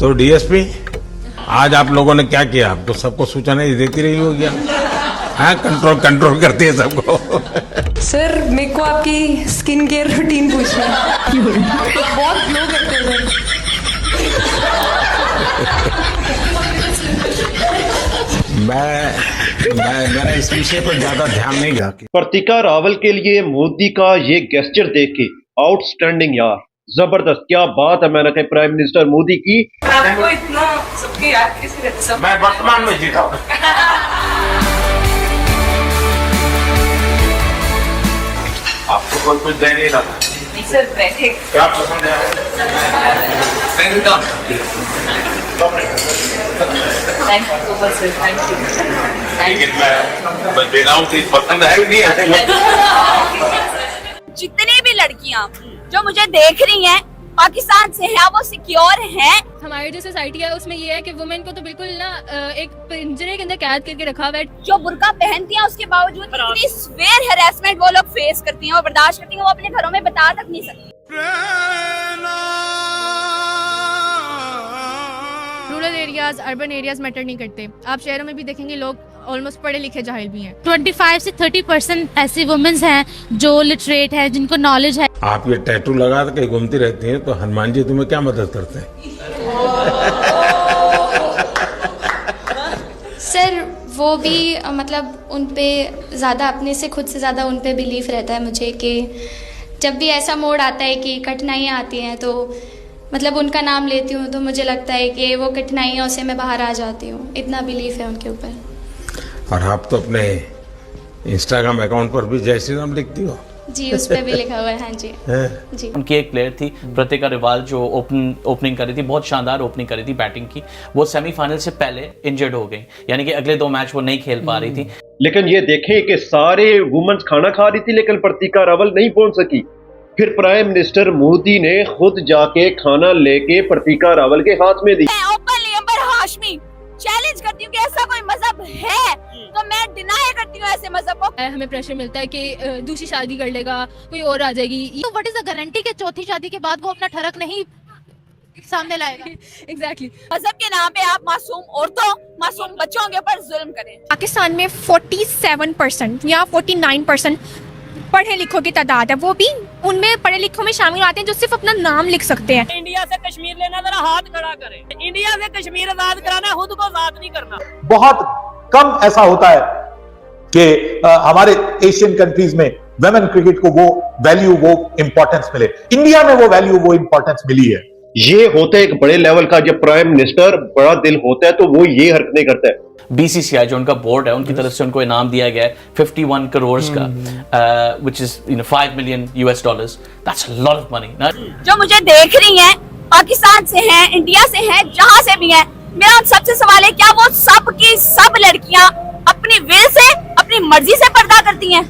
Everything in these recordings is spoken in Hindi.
तो डीएसपी, आज आप लोगों ने क्या किया? आप तो सबको सूचना देती रही होगी, हाँ? कंट्रोल करती है सबको। सर मेरे को आपकी स्किन केयर रूटीन पूछना है। बहुत ग्लो करते हैं मैं इस विषय पर ज्यादा ध्यान नहीं दिया। प्रतिका रावल के लिए मोदी का ये गेस्चर देख के आउटस्टैंडिंग यार, जबरदस्त, क्या बात है। मैंने कहा प्राइम मिनिस्टर मोदी की। आपको इतना सबके याद कैसे रहता? मैं वर्तमान में जीता हूँ। आपको कोई कुछ दे नहीं रहा सर बैठे। क्या पसंद है? लेकिन मैं देना हूँ चीज पसंद है नहीं है। जितनी भी लड़कियां जो मुझे देख रही हैं पाकिस्तान से हैं, वो सिक्योर हैं। हमारी जो सोसाइटी है उसमें ये है कि वुमेन को तो बिल्कुल ना एक पिंजरे के अंदर कैद करके रखा हुआ है। जो बुर्का पहनती हैं उसके बावजूद इतनी स्वेयर हैरेसमेंट वो लोग फेस करती हैं और बर्दाश्त करती हैं, वो अपने घरों में बता तक नहीं सकती। Rural areas, urban areas matter नहीं करते। आप शहरों में भी देखेंगे लोग ऑलमोस्ट पढ़े लिखे जाहिल भी हैं। 25 से 30% ऐसी वुमेन्स हैं जो लिटरेट है, जिनको नॉलेज है। आप ये टैटू लगा के घूमती रहती हैं, तो हनुमान जी तुम्हें क्या मदद करते हैं? सर वो भी मतलब उन पे ज़्यादा, अपने से खुद से ज़्यादा उन पे बिलीफ रहता है मुझे कि जब भी ऐसा मोड़ आता है कि कठिनाइयाँ आती हैं तो मतलब उनका नाम लेती हूँ तो मुझे लगता है कि वो कठिनाइयों से मैं बाहर आ जाती हूँ। इतना बिलीफ है उनके ऊपर। और आप तो अपने इंस्टाग्राम अकाउंट पर भी जय श्री राम लिखती हो? जी, उस पर भी लिखा हुआ है। हाँ जी जी। उनकी एक प्लेयर थी प्रतिका रावल जो ओपनिंग कर रही थी, बहुत शानदार ओपनिंग कर रही थी बैटिंग की। वो सेमीफाइनल से पहले इंजर्ड हो गई, यानी कि अगले 2 मैच वो नहीं खेल पा रही थी। लेकिन ये देखें कि सारे वुमेन्स खाना खा रही थी लेकिन प्रतिका रावल नहीं पहुंच सकी। फिर प्राइम मिनिस्टर मोदी ने खुद जाके खाना लेके प्रतिका रावल के हाथ में दी। मैं ओपनली अंबर हाशमी चैलेंज करती हूँ कि ऐसा कोई मजहब है तो मैं डिनाई करती हूँ ऐसे मजहब को। हमें प्रेशर मिलता है कि दूसरी शादी कर लेगा, कोई और आ जाएगी। तो व्हाट इज द गारंटी कि चौथी शादी के बाद वो अपना ठरक नहीं सामने लाएगा? एग्जैक्टली। मजहब के नाम पे आप मासूम औरतों, मासूम बच्चों के ऊपर जुल्म करें। पाकिस्तान में 47% या 49% पढ़े लिखों की तादाद है, वो भी उनमें पढ़े लिखों में शामिल आते हैं जो सिर्फ अपना नाम लिख सकते हैं। इंडिया से कश्मीर लेना, जरा हाथ खड़ा करें। इंडिया से कश्मीर आजाद कराना, खुद को आजाद नहीं करना। बहुत कम ऐसा होता है कि हमारे एशियन कंट्रीज में वुमेन क्रिकेट को वो वैल्यू, वो इंपॉर्टेंस मिले। इंडिया में वो वैल्यू, वो इंपॉर्टेंस मिली है। ये होता है एक बड़े लेवल का, जब प्राइम मिनिस्टर बड़ा दिल होता है तो वो ये हरकतें करता है। बीसीसीआई जो उनका बोर्ड है, उनकी तरफ से उनको इनाम दिया गया है 51 करोड़ का, which is $5 million US। That's a lot of money. जो मुझे देख रही हैं पाकिस्तान से हैं, इंडिया से हैं, जहाँ से भी हैं, मेरा उन सबसे सवाल है, क्या वो सब की सब लड़कियां अपनी विल से, अपनी मर्जी से पर्दा करती हैं?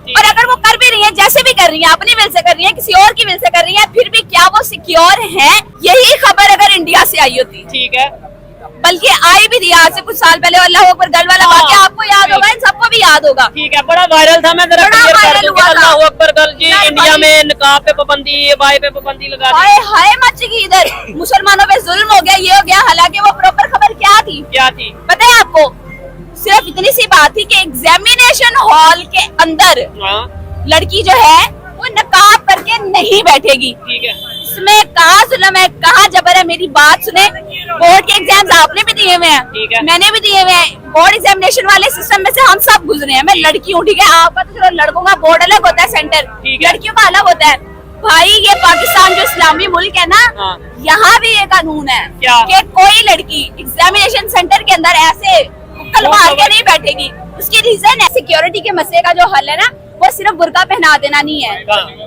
और अगर वो कर भी रही हैं, जैसे भी कर रही हैं, अपनी विल से कर रही हैं, किसी और की विल से कर रही हैं, फिर भी क्या वो सिक्योर हैं? यही खबर अगर इंडिया से आई होती, ठीक है, बल्कि आई भी थी आज से कुछ साल पहले, अल्लाह अकबर गल वाला वाक़या आपको याद होगा, इन सबको भी याद होगा। ठीक है, बड़ा वायरल था। मैं जरा क्लियर कर दूं कि अल्लाह अकबर गल जी, इंडिया में निकाब पे पाबंदी, बाई पे पाबंदी लगा दी। हाय हाय मच गई इधर, मुसलमानों पे जुल्म हो गया, ये हो गया। हालांकि वो प्रॉपर खबर क्या थी? क्या थी पता है आपको? सिर्फ इतनी सी बात थी कि एग्जामिनेशन हॉल के अंदर लड़की जो है वो नकाब करके नहीं बैठेगी। ठीक है, इसमें कहाँ जुल्म है, कहाँ जबर है? मेरी बात सुने, बोर्ड के एग्जाम्स आपने भी दिए हुए हैं, मैंने भी दिए हुए हैं। बोर्ड एग्जामिनेशन वाले सिस्टम में से हम सब गुजरे हैं। मैं लड़की हूँ, ठीक है, आपका तो चलो लड़कों का बोर्ड अलग होता है, सेंटर, लड़कियों का अलग होता है। भाई ये पाकिस्तान जो इस्लामी मुल्क है ना, यहाँ भी ये कानून है कि कोई लड़की एग्जामिनेशन सेंटर के अंदर ऐसे कल मार के नहीं बैठेगी। उसकी रीजन है सिक्योरिटी के मसले का जो हल है ना, वो सिर्फ बुर्का पहना देना नहीं है।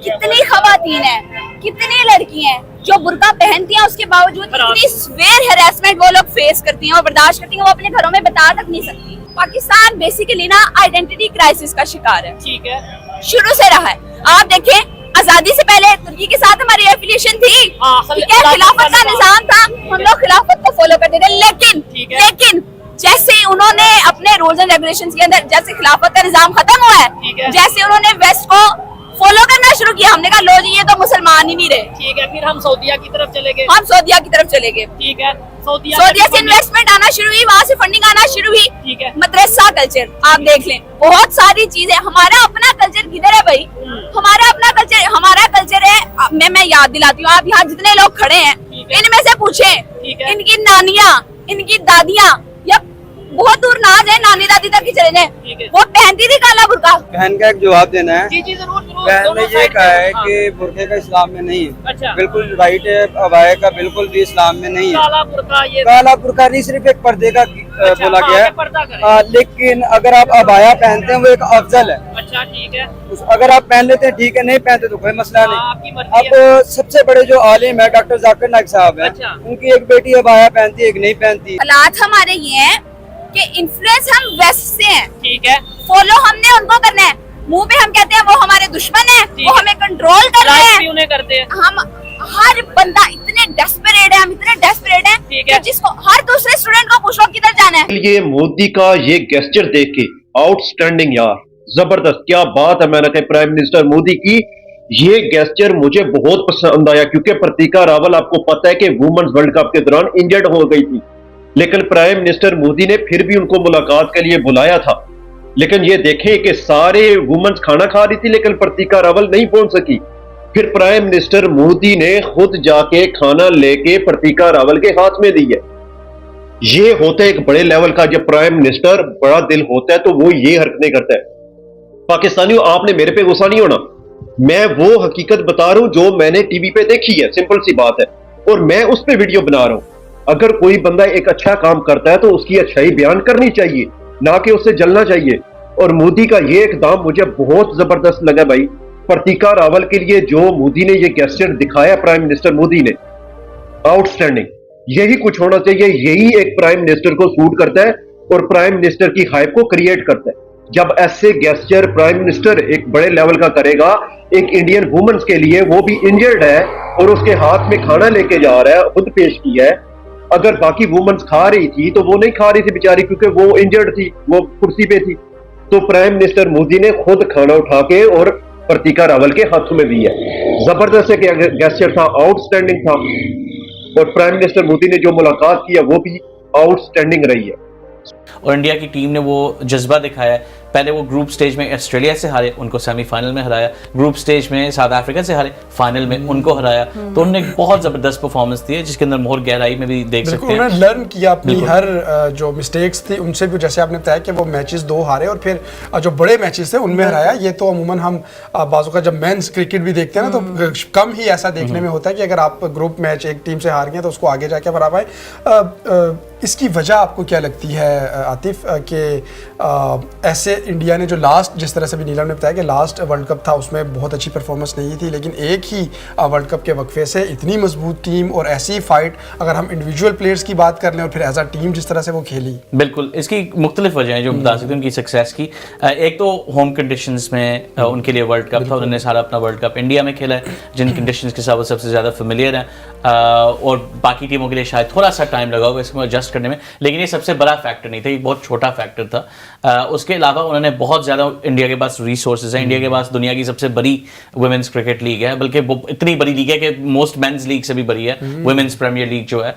कितनी खवातीन है, कितनी लड़की हैं जो बुर्का पहनती हैं, उसके बावजूद इतनी स्वेयर हैरेसमेंट वो लोग फेस करती हैं और बर्दाश्त करती हैं, वो अपने घरों में बता तक नहीं सकती। पाकिस्तान बेसिकली ना आइडेंटिटी क्राइसिस का शिकार है। ठीक है, शुरू से रहा है। आप देखें, आजादी से पहले तुर्की के साथ हमारी एफिलिएशन थी, ठीक है, खिलाफत का निजाम था, हम लोग खिलाफत को फॉलो करते थे। लेकिन जैसे उन्होंने अपने रूल्स एंड रेगुलेशंस के अंदर, जैसे खिलाफत का निजाम खत्म हुआ है, जैसे उन्होंने वेस्ट को फॉलो करना शुरू किया, हमने कहा लो जी ये तो मुसलमान ही नहीं रहे। ठीक है, फिर हम सऊदीया की तरफ चले गए। हम सऊदीया की तरफ चले गए। ठीक है, सऊदीया से इन्वेस्टमेंट आना शुरू हुई, वहाँ से फंडिंग आना शुरू हुई। ठीक है। मदरसा कल्चर आप देख लें, बहुत सारी चीजें। हमारा अपना कल्चर किधर है भाई? हमारा अपना कल्चर है। मैं याद दिलाती हूँ, आप यहाँ जितने लोग खड़े हैं इनमें से पूछे, इनकी नानियाँ, इनकी दादियाँ, या बहुत दूर ना जाए, नानी दादी तक ही चले जाए, वो पहनती थी काला बुर्का। बहन का एक जवाब देना है। जी जरूर जरूर। बहन ने ये कहा है कि बुर्के का इस्लाम में नहीं है। अच्छा। बिल्कुल राइट है, अबाया का बिल्कुल भी इस्लाम में नहीं है। काला बुर्का, ये काला बुर्का नहीं, सिर्फ एक पर्दे का बोला गया है। लेकिन अगर आप अबाया पहनते हैं वो एक अफजल है। अच्छा ठीक है। अगर आप पहन लेते हैं ठीक है, नहीं पहनते तो कोई मसला आपकी नहीं। मर्जी अब सबसे बड़े जो आलिम है डॉक्टर जाकिर नाइक साहब है, अच्छा। उनकी एक बेटी अबाया पहनती है, एक नहीं पहनती। हालात हमारे ये हैं कि इन्फ्लुएंस हम वेस्ट से हैं, ठीक है। फॉलो हमने उनको करना है। मुंह पे हम कहते हैं वो हमारे दुश्मन है, वो हमें कंट्रोल कर रहे लाइफ हैं। भी उन्हें करते हैं। हम हर बंदा इतने डेस्परेट है, हम इतने डेस्परेट हैं कि जिसको हर दूसरे स्टूडेंट को पूछो किधर जाना है। ये मोदी का ये गेस्चर देख के आउटस्टैंडिंग यार, जबरदस्त, क्या बात है। मैंने कहा प्राइम मिनिस्टर मोदी की ये गेस्चर मुझे बहुत पसंद आया, क्योंकि प्रतीका रावल आपको पता है कि वुमेन्स वर्ल्ड कप के दौरान इंजर्ड हो गई थी, लेकिन प्राइम मिनिस्टर मोदी ने फिर भी उनको मुलाकात के लिए बुलाया था। लेकिन ये देखें कि सारे वुमेन्स खाना खा रही थी, लेकिन प्रतीका रावल नहीं पहुंच सकी। फिर प्राइम मिनिस्टर मोदी ने खुद जाके खाना लेके प्रतीका रावल के हाथ में दी है। ये होता है एक बड़े लेवल का, जब प्राइम मिनिस्टर बड़ा दिल होता है तो वो ये हरकतें करता है। पाकिस्तानियों, आपने मेरे पे गुस्सा नहीं होना, मैं वो हकीकत बता रहा हूं जो मैंने टीवी पे देखी है, सिंपल सी बात है, और मैं उस पे वीडियो बना रहा हूं। अगर कोई बंदा एक अच्छा काम करता है तो उसकी अच्छाई बयान करनी चाहिए, ना कि उससे जलना चाहिए। और मोदी का ये इकदाम मुझे बहुत जबरदस्त लगा भाई। प्रतीका रावल के लिए जो मोदी ने ये गेस्चर दिखाया, प्राइम मिनिस्टर मोदी ने, आउटस्टैंडिंग। यही कुछ होना चाहिए, यही एक प्राइम मिनिस्टर को सूट करता है और प्राइम मिनिस्टर की हाइप को क्रिएट करता है। जब ऐसे गेस्चर प्राइम मिनिस्टर एक बड़े लेवल का करेगा, एक इंडियन वुमेन्स के लिए, वो भी इंजर्ड है और उसके हाथ में खाना लेके जा रहा है, खुद पेश किया है। अगर बाकी वुमेन्स खा रही थी तो वो नहीं खा रही थी बेचारी, क्योंकि वो इंजर्ड थी, वो कुर्सी पे थी। तो प्राइम मिनिस्टर मोदी ने खुद खाना उठा के और प्रतीका रावल के हाथों में दिया। जबरदस्त गेस्चर था, आउटस्टैंडिंग था। और प्राइम मिनिस्टर मोदी ने जो मुलाकात किया वो भी आउटस्टैंडिंग रही है। और इंडिया की टीम ने वो जज्बा दिखाया है। पहले वो ग्रुप स्टेज में ऑस्ट्रेलिया से हारे, उनको सेमीफाइनल में हराया, ग्रुप स्टेज में साउथ अफ्रीका से हारे, फाइनल में उनको हराया। तो उन्होंने बहुत जबरदस्त परफॉर्मेंस दी है, जिसके अंदर मोर गहराई में भी देख सकते हैं। उन्होंने लर्न किया अपनी हर जो मिस्टेक्स थी उनसे भी, जैसे आपने बताया कि वो मैचेस 2 हारे और फिर जो बड़े मैचेस थे उनमें हराया। ये तो अमूमन हम बाजू का जब मेंस क्रिकेट भी देखते हैं ना, तो कम ही ऐसा देखने में होता है कि अगर आप ग्रुप मैच एक टीम से हार गए तो उसको आगे जाके हरा पाए। इसकी वजह आपको क्या लगती है आतिफ, कि ऐसे इंडिया ने जो लास्ट, जिस तरह से भी नीलम ने बताया कि लास्ट वर्ल्ड कप था उसमें बहुत अच्छी परफॉर्मेंस नहीं थी, लेकिन एक ही वर्ल्ड कप के वक्फे से इतनी मजबूत टीम और ऐसी फाइट, अगर हम इंडिविजुअल प्लेयर्स की बात कर लें और फिर एज अ टीम जिस तरह से वो खेली। बिल्कुल, इसकी मुख्तलिफ वजह हैं जो बता सकते हैं उनकी सक्सेस की। एक तो होम कंडीशंस में उनके लिए वर्ल्ड कप था, उन्होंने सारा अपना वर्ल्ड कप इंडिया में खेला है, जिन कंडीशंस के साथ वो सबसे ज़्यादा फेमिलियर है। और बाकी टीमों के लिए शायद थोड़ा सा टाइम लगा होगा इसमें एडजस्ट करने में, लेकिन ये सबसे बड़ा फैक्टर नहीं था, ये बहुत छोटा फैक्टर था। उसके अलावा उन्होंने बहुत ज़्यादा, इंडिया के पास रिसोर्सेज हैं, इंडिया के पास दुनिया की सबसे बड़ी वुमेन्स क्रिकेट लीग है, बल्कि वो इतनी बड़ी लीग है कि मोस्ट मेंस लीग से भी बड़ी है वुमेन्स प्रीमियर लीग जो है।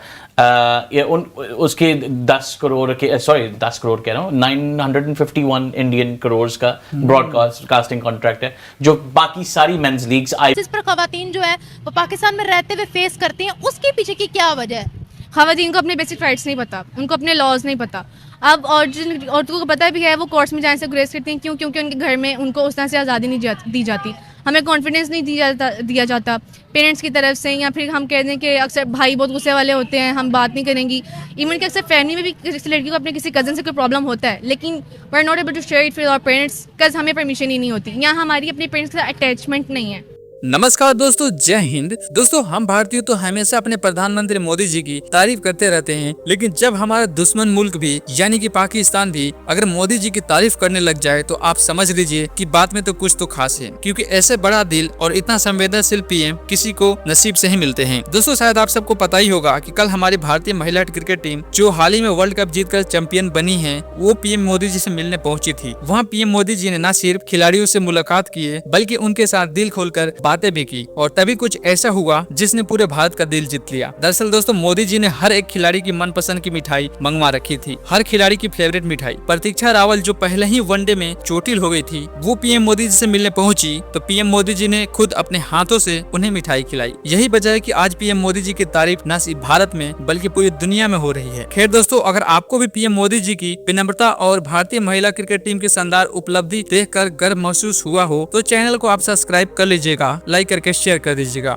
ये उसके 10 करोड़ कह रहा हूँ, 951 इंडियन करोड़ का ब्रॉडकास्टिंग कॉन्ट्रैक्ट है, जो बाकी सारी मेंस लीग्स जिस पर खवातीन जो है वो पाकिस्तान में रहते हुए फेस करती हैं, उसके पीछे की क्या वजह है? खवातीन को अपने बेसिक राइट्स नहीं पता, उनको अपने लॉज नहीं पता। अब और जिन औरतों को पता भी है वो कोर्ट्स में जाने से गुरेज करती हैं, क्यों? क्योंकि उनके घर में उनको उस तरह से आज़ादी नहीं दी जाती, हमें कॉन्फिडेंस नहीं दिया जाता पेरेंट्स की तरफ से, या फिर हम कह दें कि अक्सर भाई बहुत गुस्से वाले होते हैं, हम बात नहीं करेंगी। इवन कि अक्सर फैमिली में भी किसी लड़की को अपने किसी कज़न से कोई प्रॉब्लम होता है, लेकिन we are not able to share it with our parents, because हमें परमिशन ही नहीं होती, या हमारी अपने पेरेंट्स के साथ अटैचमेंट नहीं है। नमस्कार दोस्तों, जय हिंद। दोस्तों, हम भारतीय तो हमेशा अपने प्रधानमंत्री मोदी जी की तारीफ करते रहते हैं, लेकिन जब हमारा दुश्मन मुल्क भी यानी कि पाकिस्तान भी अगर मोदी जी की तारीफ करने लग जाए तो आप समझ लीजिए कि बात में तो कुछ तो खास है, क्योंकि ऐसे बड़ा दिल और इतना संवेदनशील पीएम किसी को नसीब से ही मिलते हैं। दोस्तों, शायद आप सबको पता ही होगा कि कल हमारी भारतीय महिला क्रिकेट टीम जो हाल ही में वर्ल्ड कप जीतकर चैंपियन बनी है, वो पीएम मोदी जी से मिलने पहुंची थी। वहाँ पीएम मोदी जी ने न सिर्फ खिलाड़ियों से मुलाकात की है, बल्कि उनके साथ दिल खोलकर बातें भी की और तभी कुछ ऐसा हुआ जिसने पूरे भारत का दिल जीत लिया। दरअसल दोस्तों मोदी जी ने हर एक खिलाड़ी की मनपसंद की मिठाई मंगवा रखी थी, हर खिलाड़ी की फेवरेट मिठाई। प्रतीक्षा रावल जो पहले ही वनडे में चोटिल हो गई थी, वो पीएम मोदी जी से मिलने पहुंची तो पीएम मोदी जी ने खुद अपने हाथों से उन्हें मिठाई खिलाई। यही वजह है कि आज पीएम मोदी जी की तारीफ न सिर्फ भारत में बल्कि पूरी दुनिया में हो रही है। खैर दोस्तों, अगर आपको भी पीएम मोदी जी की विनम्रता और भारतीय महिला क्रिकेट टीम की शानदार उपलब्धि देखकर गर्व महसूस हुआ हो तो चैनल को आप सब्सक्राइब कर लीजिएगा, लाइक करके शेयर कर दीजिएगा।